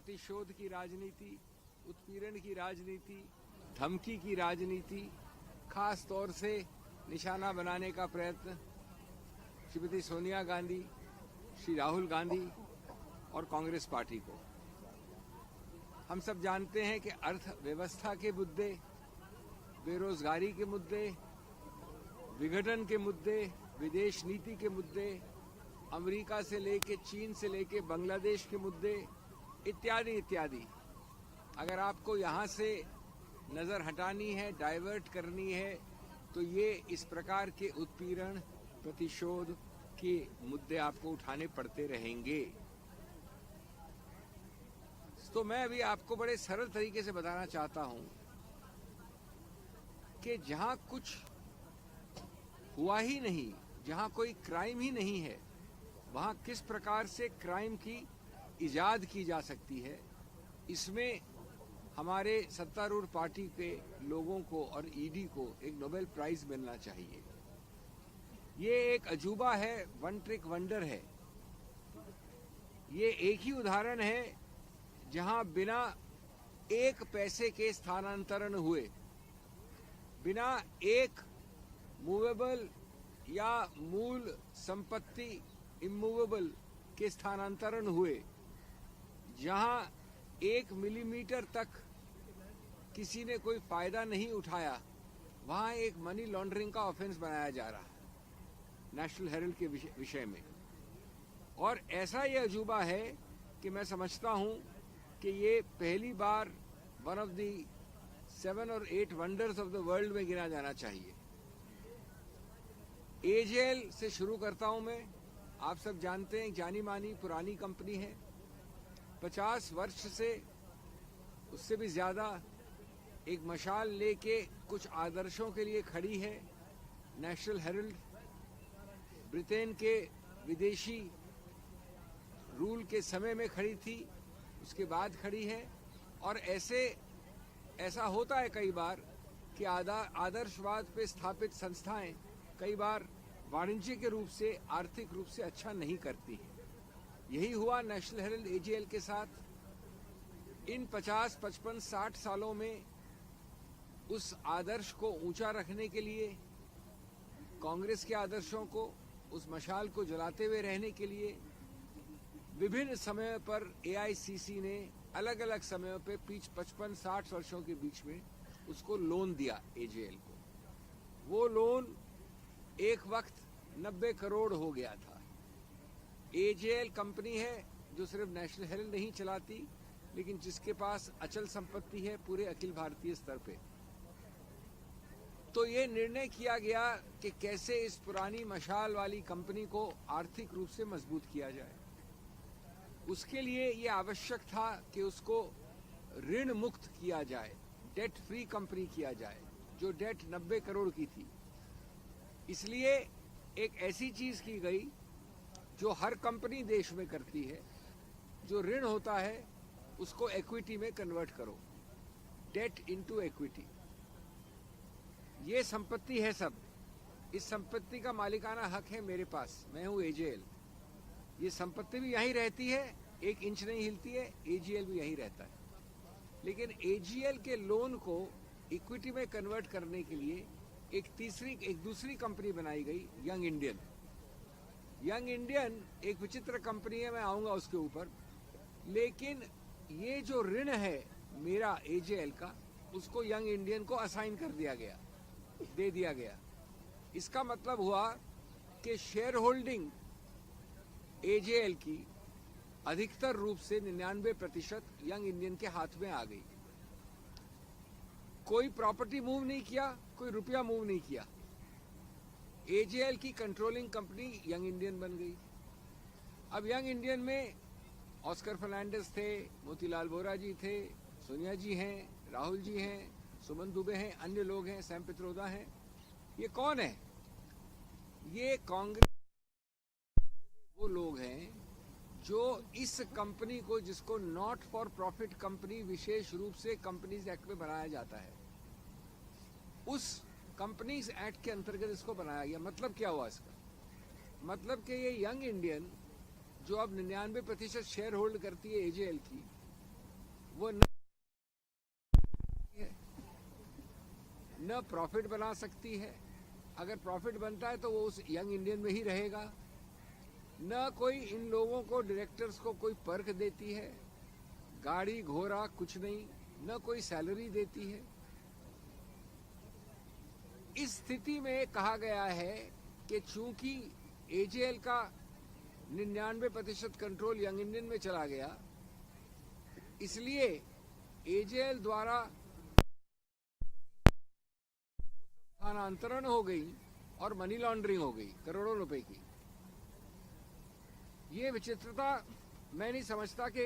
प्रतिशोध की राजनीति, उत्पीड़न की राजनीति, धमकी की राजनीति, खास तौर से निशाना बनाने का प्रयत्न श्रीमती सोनिया गांधी, श्री राहुल गांधी और कांग्रेस पार्टी को। हम सब जानते हैं कि अर्थव्यवस्था के मुद्दे, बेरोजगारी के मुद्दे, विघटन के मुद्दे, विदेश नीति के मुद्दे, अमेरिका से लेके चीन से लेके बांग्लादेश के मुद्दे इत्यादि इत्यादि, अगर आपको यहाँ से नज़र हटानी है, डाइवर्ट करनी है, तो ये इस प्रकार के उत्पीड़न, प्रतिशोध के मुद्दे आपको उठाने पड़ते रहेंगे। तो मैं अभी आपको बड़े सरल तरीके से बताना चाहता हूं कि जहां कुछ हुआ ही नहीं, जहां कोई क्राइम ही नहीं है, वहां किस प्रकार से क्राइम की इजाद की जा सकती है। इसमें हमारे सत्तारूढ़ पार्टी के लोगों को और ईडी को एक नोबेल प्राइज मिलना चाहिए। ये एक अजूबा है, वन ट्रिक वंडर है। ये एक ही उदाहरण है जहां बिना एक पैसे के स्थानांतरण हुए, बिना एक मूवेबल या मूल संपत्ति इमूवेबल के स्थानांतरण हुए, जहां 1 मिलीमीटर तक किसी ने कोई फायदा नहीं उठाया, वहां एक मनी लॉन्ड्रिंग का ऑफेंस बनाया जा रहा है नेशनल हेरल्ड के विषय में। और ऐसा ये अजूबा है कि मैं समझता हूं कि ये पहली बार वन ऑफ द 7 और 8 वंडर्स ऑफ द वर्ल्ड में गिना जाना चाहिए। एजेएल से शुरू करता हूं मैं। आप सब जानते हैं, जानी मानी पुरानी कंपनी है, 50 वर्ष से उससे भी ज्यादा एक मशाल लेके कुछ आदर्शों के लिए खड़ी है। नेशनल हेरल्ड ब्रिटेन के विदेशी रूल के समय में खड़ी थी, उसके बाद खड़ी है। और ऐसा होता है कई बार कि आदर्शवाद पे स्थापित संस्थाएं कई बार वाणिज्यिक रूप से, आर्थिक रूप से अच्छा नहीं करती हैं। यही हुआ नेशनल हेरल्ड एजेएल के साथ। इन 50, 55, 60 सालों में उस आदर्श को ऊंचा रखने के लिए, कांग्रेस के आदर्शों को, उस मशाल को जलाते हुए रहने के लिए विभिन्न समयों पर एआईसीसी ने अलग अलग समयों पे 55-60 वर्षों के बीच में उसको लोन दिया एजेएल को। वो लोन एक वक्त 90 करोड़ हो गया था। एजेएल कंपनी है जो सिर्फ नेशनल हेरल्ड नहीं चलाती, लेकिन जिसके पास अचल संपत्ति है पूरे अखिल भारतीय स्तर पे। तो ये निर्णय किया गया कि कैसे इस पुरानी मशाल वाली कंपनी को आर्थिक रूप से मजबूत किया जाए। उसके लिए ये आवश्यक था कि उसको ऋण मुक्त किया जाए, डेट फ्री कंपनी किया जाए, जो डेट 90 करोड़ की थी। इसलिए एक ऐसी चीज की गई जो हर कंपनी देश में करती है, जो ऋण होता है उसको इक्विटी में कन्वर्ट करो, डेट इनटू इक्विटी। ये संपत्ति है सब, इस संपत्ति का मालिकाना हक है मेरे पास, मैं हूं एजेएल। ये संपत्ति भी यहीं रहती है, 1 इंच नहीं हिलती है, एजीएल भी यहीं रहता है। लेकिन एजीएल के लोन को इक्विटी में कन्वर्ट करने के लिए एक दूसरी कंपनी बनाई गई, यंग इंडियन। यंग इंडियन एक विचित्र कंपनी है, मैं आऊंगा उसके ऊपर। लेकिन ये जो ऋण है मेरा एजेएल का, उसको यंग इंडियन को असाइन कर दिया गया, दे दिया गया। इसका मतलब हुआ कि शेयर होल्डिंग एजेएल की अधिकतर रूप से 99% यंग इंडियन के हाथ में आ गई। कोई प्रॉपर्टी मूव नहीं किया, कोई रुपया मूव नहीं किया। एजेएल की कंट्रोलिंग कंपनी यंग इंडियन बन गई। अब यंग इंडियन में ऑस्कर फर्नांडिस थे, मोतीलाल वोरा जी थे, सोनिया जी हैं, राहुल जी हैं, सुमन दुबे हैं, अन्य लोग हैं, सैम पित्रोदा हैं। ये कौन है? ये कांग्रेस वो लोग हैं जो इस कंपनी को, जिसको नॉट फॉर प्रॉफिट कंपनी विशेष रूप से कंपनीज एक्ट में बनाया जाता है, उस कंपनीज एक्ट के अंतर्गत इसको बनाया गया। मतलब क्या हुआ इसका? मतलब कि ये यंग इंडियन जो अब 99% शेयर होल्ड करती है एजेएल की, वो न प्रॉफिट बना सकती है। अगर प्रॉफिट बनता है तो वो उस यंग इंडियन में ही रहेगा। न कोई इन लोगों को, डायरेक्टर्स को कोई पर्क देती है, गाड़ी घोड़ा कुछ नहीं, न कोई सैलरी देती है। इस स्थिति में कहा गया है कि चूंकि एजेएल का 99% कंट्रोल यंग इंडियन में चला गया, इसलिए एजेएल द्वारा स्थानांतरण हो गई और मनी लॉन्ड्रिंग हो गई करोड़ों रुपए की। ये विचित्रता मैं नहीं समझता कि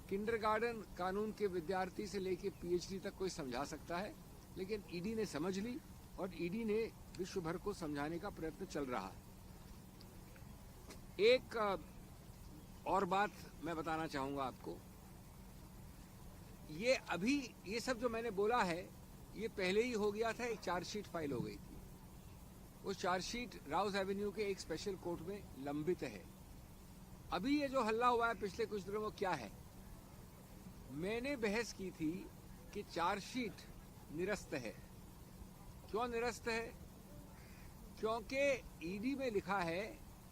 किंडरगार्टन कानून के विद्यार्थी से लेकर पीएचडी तक कोई समझा सकता है, लेकिन ईडी ने समझ ली और ईडी ने विश्व भर को समझाने का प्रयत्न चल रहा है। एक और बात मैं बताना चाहूंगा आपको। ये सब जो मैंने बोला है ये पहले ही हो गया था। एक चार्जशीट फाइल हो गई थी। वो चार्जशीट राउस एवेन्यू के एक स्पेशल कोर्ट में लंबित है। अभी ये जो हल्ला हुआ है पिछले कुछ दिनों में क्या है? मैंने बहस की थी कि चार्जशीट निरस्त है। क्यों निरस्त है? क्योंकि ईडी में लिखा है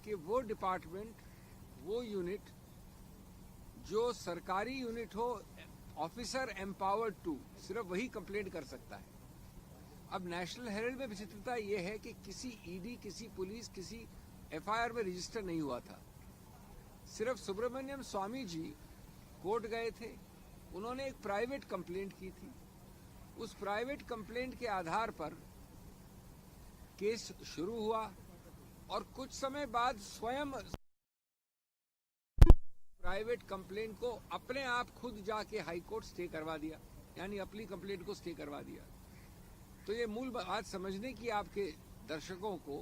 कि वो डिपार्टमेंट, वो यूनिट जो सरकारी यूनिट हो, ऑफिसर एम्पावर्ड टू, सिर्फ वही कंप्लेंट कर सकता है। अब नेशनल हेराल्ड में विचित्रता यह है कि किसी ईडी, किसी पुलिस, किसी एफआईआर में रजिस्टर नहीं हुआ था। सिर्फ सुब्रमण्यम स्वामी जी कोर्ट गए थे, उन्होंने एक प्राइवेट कंप्लेंट की थी। उस प्राइवेट कंप्लेंट के आधार पर केस शुरू हुआ और कुछ समय बाद स्वयं प्राइवेट कंप्लेंट को अपने आप खुद जाके हाई कोर्ट स्टे करवा दिया, यानी अपनी कंप्लेंट को स्टे करवा दिया। तो ये मूल बात समझने की आपके दर्शकों को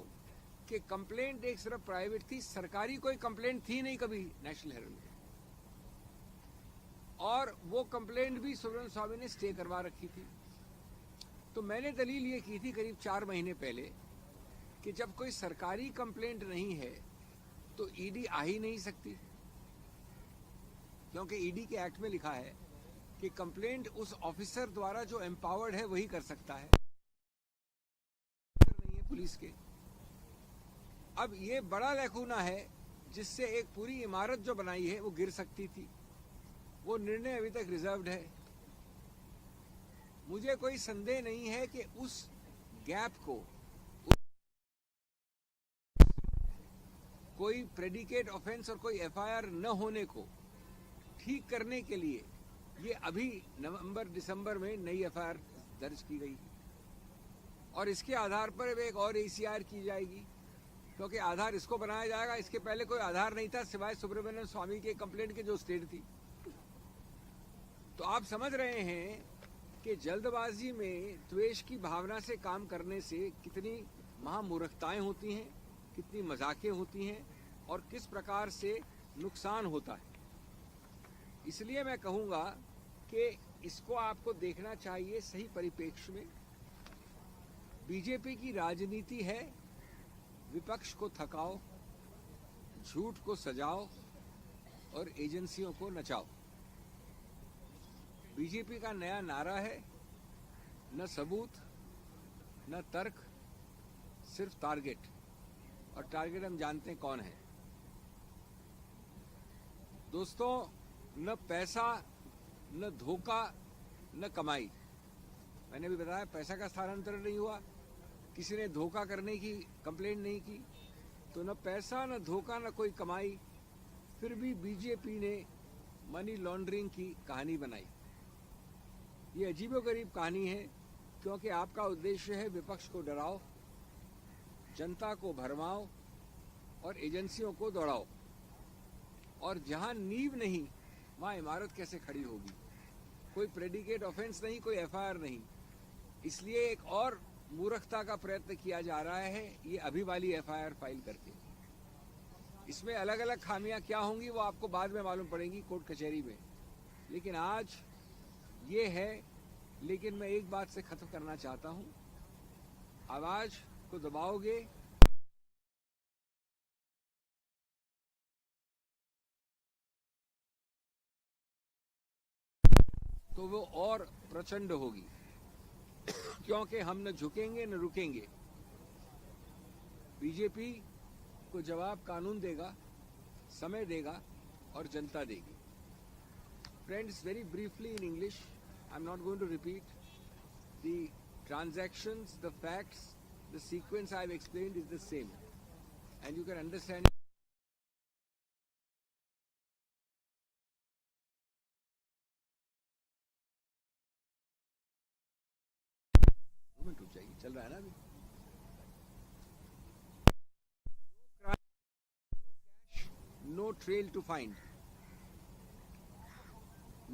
कि कंप्लेंट एक सिर्फ प्राइवेट थी, सरकारी कोई कंप्लेंट थी नहीं कभी नेशनल हेराल्ड में। और वो कंप्लेंट भी सुब्रमण्यम स्वामी ने स्टे करवा रखी थी। तो मैंने दलील ये की थी करीब 4 महीने पहले कि जब कोई सरकारी कंप्लेंट नहीं है तो ईडी आ ही नहीं सकती, क्योंकि ईडी के एक्ट में लिखा है कि कंप्लेंट उस ऑफिसर द्वारा जो एम्पावर्ड है वही कर सकता है, नहीं है पुलिस के। अब ये बड़ा लैकूना है जिससे एक पूरी इमारत जो बनाई है वो गिर सकती थी। वो निर्णय अभी तक रिजर्व्ड है। मुझे कोई संदेह नहीं है कि उस गैप को, कोई प्रेडिकेट ऑफेंस और कोई एफआईआर न होने को ठीक करने के लिए ये अभी नवंबर-दिसंबर में नई एफआईआर दर्ज की गई और इसके आधार पर एक और एसीआर की जाएगी, क्योंकि आधार इसको बनाया जाएगा। इसके पहले कोई आधार नहीं था सिवाय सुब्रमण्यम स्वामी के कंप्लेंट के जो स्टेट थी। तो आप समझ रहे हैं कि जल्दबाजी में द्वेष की भावना से काम करने से कितनी महामूर्खताएं होती हैं, कितनी मजाकें होती हैं और किस प्रकार से नुकसान होता है। इसलिए मैं कहूंगा कि इसको आपको देखना चाहिए सही परिप्रेक्ष्य में। बीजेपी की राजनीति है विपक्ष को थकाओ, झूठ को सजाओ और एजेंसियों को नचाओ। बीजेपी का नया नारा है, न सबूत न तर्क, सिर्फ टारगेट। और टारगेट हम जानते हैं कौन है। दोस्तों, न पैसा, न धोखा, न कमाई। मैंने भी बताया पैसा का स्थानांतरण नहीं हुआ, किसी ने धोखा करने की कंप्लेंट नहीं की, तो न पैसा, न धोखा, न कोई कमाई। फिर भी बीजेपी ने मनी लॉन्ड्रिंग की कहानी बनाई। ये अजीबोगरीब कहानी है, क्योंकि आपका उद्देश्य है विपक्ष को डराओ, जनता को भरमाओ और एजेंसियों को दौड़ाओ। और जहां नींव नहीं वहां इमारत कैसे खड़ी होगी? कोई प्रेडिकेट ऑफेंस नहीं, कोई एफआईआर नहीं। इसलिए एक और मूर्खता का प्रयत्न किया जा रहा है ये अभी वाली एफआईआर फाइल करके। इसमें अलग अलग खामियां क्या होंगी वो आपको बाद में मालूम पड़ेंगी कोर्ट कचहरी में, लेकिन आज ये है। लेकिन मैं एक बात से खत्म करना चाहता हूं, आवाज को दबाओगे तो वो और प्रचंड होगी, क्योंकि हम न झुकेंगे न रुकेंगे। बीजेपी को जवाब कानून देगा, समय देगा और जनता देगी। Friends, very briefly in English, I'm not going to repeat. The transactions, the facts, the sequence I've explained is the same. And you can understand. रुक जाइए, चल रहा है ना अभी। No trail to find.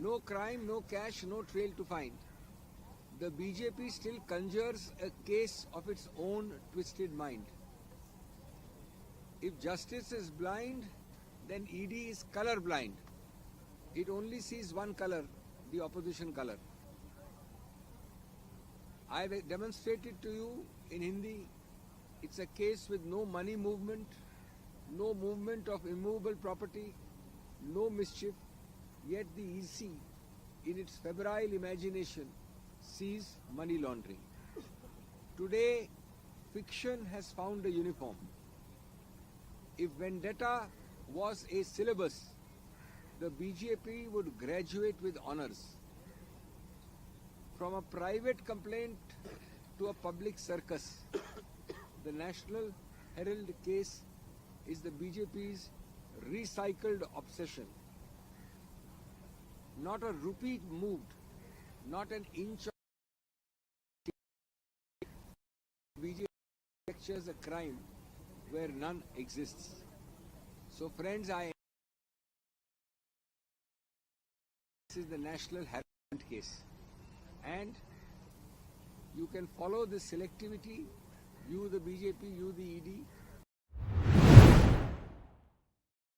No crime, no cash, no trail to find. The BJP still conjures a case of its own twisted mind. If justice is blind, then ED is color blind. It only sees one color, the opposition color. I have demonstrated to you in Hindi, it's a case with no money movement, no movement of immovable property, no mischief, yet the EC, in its febrile imagination, sees money laundering. Today, fiction has found a uniform. If vendetta was a syllabus, the BJP would graduate with honors. From a private complaint to a public circus, the National Herald case is the BJP's recycled obsession. Not a rupee moved, not an inch of BJP lectures a crime where none exists. So friends, this is the National Herald case. And you can follow this selectivity, you the BJP, you the ED,